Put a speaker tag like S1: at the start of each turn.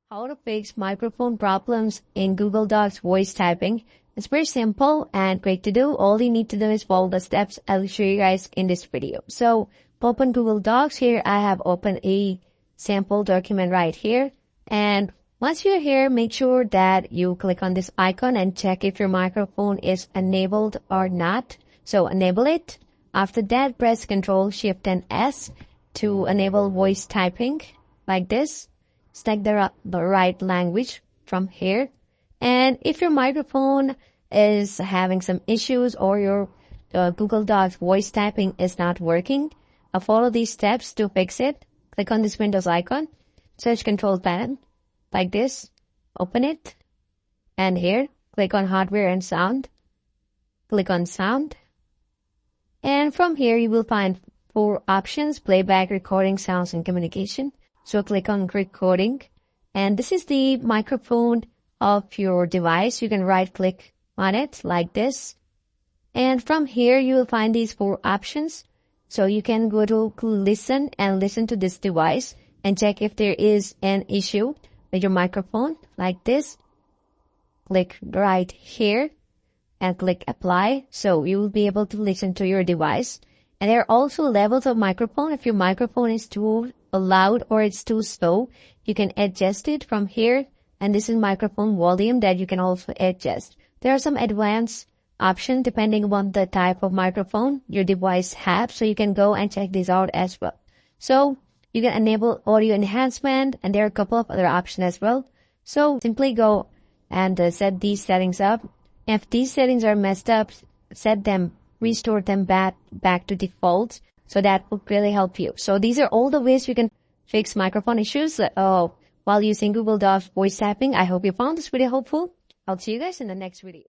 S1: How to fix microphone problems in Google Docs voice typing. It's very simple and quick to do. All you need to do is follow the steps I'll show you guys in this video. So open Google Docs. Here I have opened a sample document right here. And once you're here, make sure that you click on this icon and check if your microphone is enabled or not. So enable it. After that, press Ctrl, Shift and S to enable voice typing like this. Select the right language from here. And if your microphone is having some issues or your Google Docs voice typing is not working, follow these steps to fix it. Click on this Windows icon, search control panel like this, open it, and here click on hardware and sound. Click on sound. And from here you will find 4 options: playback, recording, sounds, and communication. So click on recording, and this is the microphone of your device. You can right click on it like this. And from here you will find these 4 options. So you can go to listen and listen to this device and check if there is an issue with your microphone like this. Click right here and click apply. So you will be able to listen to your device. And there are also levels of microphone. If your microphone is too loud or it's too slow, you can adjust it from here. And this is microphone volume that you can also adjust. There are some advanced options depending on the type of microphone your device has. So you can go and check this out as well. So you can enable audio enhancement, and there are a couple of other options as well. So simply go and set these settings up. If these settings are messed up, set them, restore them back to default. So that will really help you. So these are all the ways you can fix microphone issues while using Google Docs voice typing. I hope you found this video helpful. I'll see you guys in the next video.